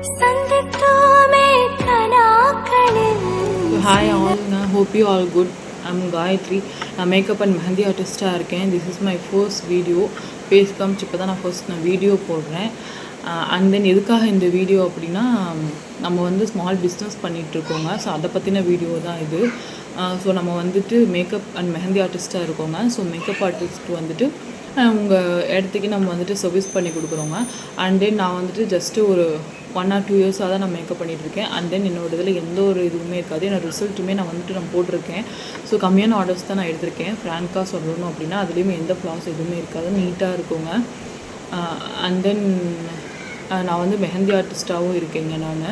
Hi all, hope you all good. I'm Gayatri. நான் makeup and mehndi ஆர்டிஸ்ட்டாக இருக்கேன். This is my first video. Face காமிச்சு இப்போ தான் நான் வீடியோ போடுறேன். அண்ட் தென் எதுக்காக இந்த வீடியோ அப்படின்னா, நம்ம வந்து ஸ்மால் பிஸ்னஸ் பண்ணிகிட்ருக்கோங்க. ஸோ அதை பற்றின வீடியோ தான் இது. ஸோ நம்ம வந்துட்டு மேக்கப் அண்ட் மெஹந்தி ஆர்டிஸ்ட்டாக இருக்கோங்க. ஸோ மேக்கப் ஆர்டிஸ்ட் வந்துட்டு உங்கள் இடத்துக்கு நம்ம வந்துட்டு சர்வீஸ் பண்ணி கொடுக்குறோங்க. அண்ட் தென் நான் வந்துட்டு ஜஸ்ட்டு ஒரு 1 or 2 இயர்ஸாக தான் நான் மேக்கப் பண்ணிகிட்ருக்கேன். அண்ட் தென் என்னோட இதில் எந்த ஒரு இதுவுமே இருக்காது. என்னோட ரிசல்ட்டுமே நான் போட்டிருக்கேன். ஸோ கம்மியான ஆர்டர்ஸ் தான் நான் எடுத்திருக்கேன். ஃப்ராங்காக சொல்லணும் அப்படின்னா அதுலேயுமே எந்த ஃப்ளாஸ் எதுவுமே இருக்காது, நீட்டாக இருக்குங்க. அண்ட் தென் நான் வந்து மெஹந்தி ஆர்டிஸ்ட்டாகவும் இருக்கேங்க நான்.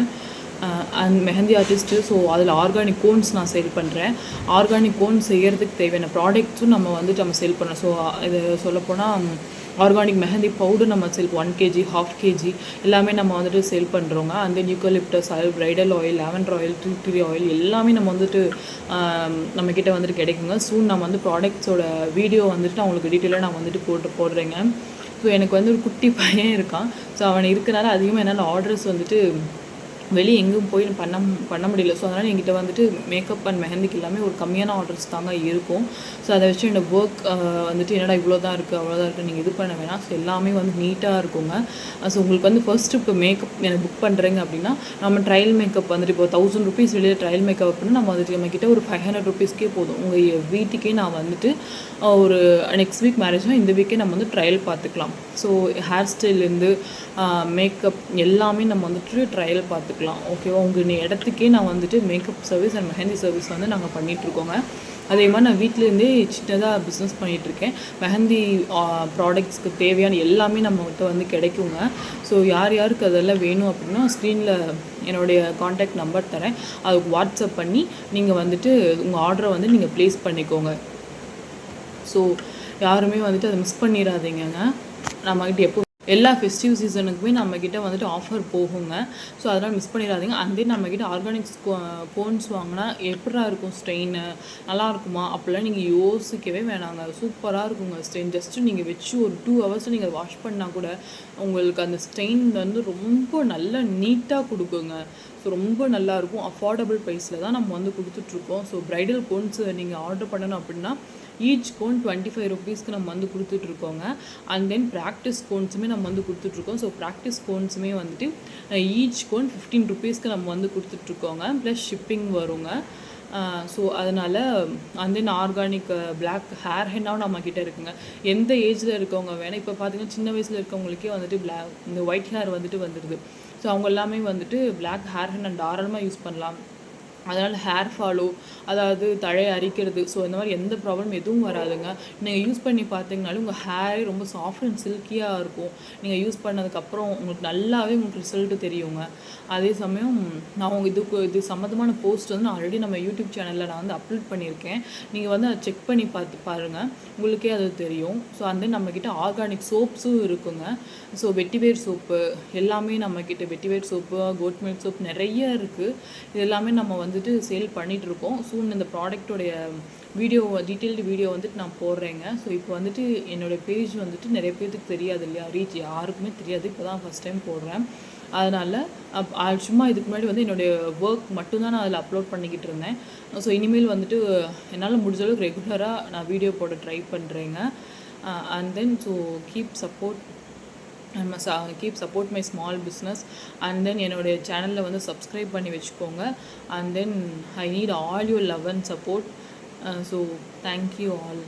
And mehndi artist. ஸோ அதில் ஆர்கானிக் கோன்ஸ் நான் சேல் பண்ணுறேன். ஆர்கானிக் கோன்ஸ் செய்கிறதுக்கு தேவையான ப்ராடக்ட்ஸும் நம்ம சேல் பண்ணுறோம். ஸோ இது சொல்லப்போனால் ஆர்கானிக் மெஹந்தி பவுடர் நம்ம சேல் 1 kg, 1/2 kg எல்லாமே நம்ம வந்துட்டு சேல் பண்ணுறோங்க. அந்த eucalyptus oil, bridal oil, lavender oil, tree oil எல்லாமே நம்ம வந்துட்டு நம்மக்கிட்ட வந்துட்டு கிடைக்குங்க. சூன் நம்ம வந்து ப்ராடக்ட்ஸோட வீடியோ வந்துட்டு நான் உங்களுக்கு டீட்டெயிலாக நான் வந்துட்டு போடுறேங்க. ஸோ எனக்கு வந்து ஒரு குட்டி பையன் இருக்கான். ஸோ அவன் இருக்கனால அதிகமாக என்னால் ஆர்டர்ஸ் வந்துட்டு வெளியே எங்கேயும் போய் பண்ண முடியல. ஸோ அதனால் என்கிட்ட வந்துட்டு மேக்கப் அண்ட் மெஹந்திக்கு எல்லாமே ஒரு கம்மியான ஆர்டர்ஸ் தாங்க இருக்கும். ஸோ அதை வச்சு என்னோடய ஒர்க் வந்துட்டு என்னடா இவ்வளோ தான் இருக்குது அவ்வளோதான் இருக்குது நீங்கள் இது பண்ண வேணாம். ஸோ எல்லாமே வந்து நீட்டாக இருக்குங்க. ஸோ உங்களுக்கு வந்து ஃபர்ஸ்ட்டு இப்போ மேக்கப் எனக்கு புக் பண்ணுறீங்க அப்படின்னா, நம்ம ட்ரையல் மேக்கப் வந்துட்டு இப்போ 1000 rupees வெளியே ட்ரையல் மேக்கப் அப்படின்னா நம்ம வந்துட்டு நம்மக்கிட்ட ஒரு 500 rupeesக்கே போதும். உங்கள் வீட்டுக்கே நான் வந்துட்டு ஒரு நெக்ஸ்ட் வீக் மேரேஜ்னால் இந்த வீக்கே நம்ம வந்து ட்ரையல் பார்த்துக்கலாம். ஸோ ஹேர் ஸ்டைல்லேருந்து மேக்கப் எல்லாமே நம்ம வந்துட்டு ட்ரையல் பார்த்துக்கலாம். ஓகேவா? உங்கள் இடத்துக்கே நான் வந்துட்டு makeup service and mehndi service வந்து நாங்கள் பண்ணிகிட்ருக்கோங்க. அதே மாதிரி நான் வீட்டிலேருந்தே சின்னதாக பிஸ்னஸ் பண்ணிகிட்ருக்கேன். மெஹந்தி ப்ராடக்ட்ஸ்க்கு தேவையான எல்லாமே நம்மகிட்ட வந்து கிடைக்குங்க. ஸோ யாருக்கு அதெல்லாம் வேணும் அப்படின்னா ஸ்க்ரீனில் என்னுடைய காண்டாக்ட் நம்பர் தரேன். அதுக்கு வாட்ஸ்அப் பண்ணி நீங்கள் வந்துட்டு உங்கள் ஆர்டரை வந்து நீங்கள் ப்ளேஸ் பண்ணிக்கோங்க. ஸோ யாருமே வந்துட்டு அதை மிஸ் பண்ணிடாதீங்கங்க. நம்மக்கிட்ட எப்போ எல்லா ஃபெஸ்டிவ் சீசனுக்குமே நம்மக்கிட்ட வந்துட்டு ஆஃபர் போகுங்க. ஸோ அதெல்லாம் மிஸ் பண்ணிடாதீங்க. அண்ட் தென் நம்மக்கிட்ட ஆர்கானிக்ஸ் கோன்ஸ் வாங்கினா எப்படா இருக்கும் ஸ்ட்ரெயின், நல்லா இருக்குமா அப்படிலாம் நீங்கள் யோசிக்கவே வேணாங்க. சூப்பராக இருக்குங்க ஸ்ட்ரெயின். ஜஸ்ட்டு நீங்கள் வச்சு ஒரு 2 hours நீங்கள் வாஷ் பண்ணால் கூட உங்களுக்கு அந்த ஸ்ட்ரெயின் வந்து ரொம்ப நல்லா நீட்டாக கொடுக்குங்க. ஸோ ரொம்ப நல்லாயிருக்கும். அஃபோர்டபுள் ப்ரைஸில் தான் நம்ம வந்து கொடுத்துட்ருக்கோம். ஸோ ப்ரைடல் கோன்ஸ் நீங்கள் ஆர்டர் பண்ணணும் அப்படின்னா ஈச் கோன் 25 rupeesக்கு நம்ம வந்து கொடுத்துட்ருக்கோங்க. அண்ட் தென் ப்ராக்டிஸ் கோன்ஸுமே நம்ம வந்து கொடுத்துட்ருக்கோம். ஸோ ப்ராக்டிஸ் கோன்ஸுமே வந்துட்டு ஈச் கோன் 15 rupeesக்கு நம்ம வந்து கொடுத்துட்ருக்கோங்க. ப்ளஸ் ஷிப்பிங் வருங்க. ஸோ அதனால் and then organic black hair ஹென்னாவும் நம்மக்கிட்ட இருக்குங்க. எந்த ஏஜில் இருக்கவங்க வேணால், இப்போ பார்த்தீங்கன்னா சின்ன வயசில் இருக்கவங்களுக்கே வந்துட்டு இந்த ஒயிட் ஹேர் வந்துட்டு வந்துடுது. ஸோ அவங்க எல்லாமே வந்துட்டு பிளாக் ஹேர் ஹென்னா தாராளமாக யூஸ் பண்ணலாம். அதனால் ஹேர் ஃபாலோ, அதாவது தழையை அரிக்கிறது, ஸோ இந்த மாதிரி எந்த ப்ராப்ளம் எதுவும் வராதுங்க. நீங்கள் யூஸ் பண்ணி பார்த்தீங்கனாலும் உங்கள் ஹேரே ரொம்ப சாஃப்ட் அண்ட் சில்கியாக இருக்கும். நீங்கள் யூஸ் பண்ணதுக்கப்புறம் உங்களுக்கு நல்லாவே உங்களுக்கு ரிசல்ட்டு தெரியுங்க. அதே சமயம் நான் இது சம்மந்தமான போஸ்ட் வந்து நான் ஆல்ரெடி நம்ம யூடியூப் சேனலில் நான் வந்து அப்லோட் பண்ணியிருக்கேன். நீங்கள் வந்து அதை செக் பண்ணி பாருங்கள், உங்களுக்கே அது தெரியும். ஸோ அந்த நம்மக்கிட்ட ஆர்கானிக் சோப்ஸும் இருக்குங்க. ஸோ வெட்டிவேர் சோப்பு எல்லாமே நம்மக்கிட்ட வெட்டிவேர் சோப்பு, கோட் மில்க் சோப் நிறைய இருக்குது. இது எல்லாமே நம்ம வந்துட்டு சேல் பண்ணிகிட்ருக்கோம். சூன் இந்த ப்ராடக்டோடைய டீட்டெயில்டு வீடியோ வந்துட்டு நான் போடுறேங்க. ஸோ இப்போ வந்துட்டு என்னோடய பேஜ் வந்துட்டு நிறைய பேருக்கு தெரியாது இல்லையா, ரீச் யாருக்குமே தெரியாது. இப்போ தான் ஃபஸ்ட் டைம் போடுறேன். அதனால் சும்மா இதுக்கு முன்னாடி வந்து என்னுடைய ஒர்க் மட்டும்தான் நான் அதில் அப்லோட் பண்ணிக்கிட்டு இருந்தேன். ஸோ இனிமேல் வந்துட்டு என்னால் முடிஞ்ச அளவுக்கு ரெகுலராக நான் வீடியோ போட ட்ரை பண்ணுறேங்க. And then so keep support my small business. And then என்னுடைய சேனலில் வந்து சப்ஸ்கிரைப் பண்ணி வச்சுக்கோங்க. And then I need all your love and support. So thank you all.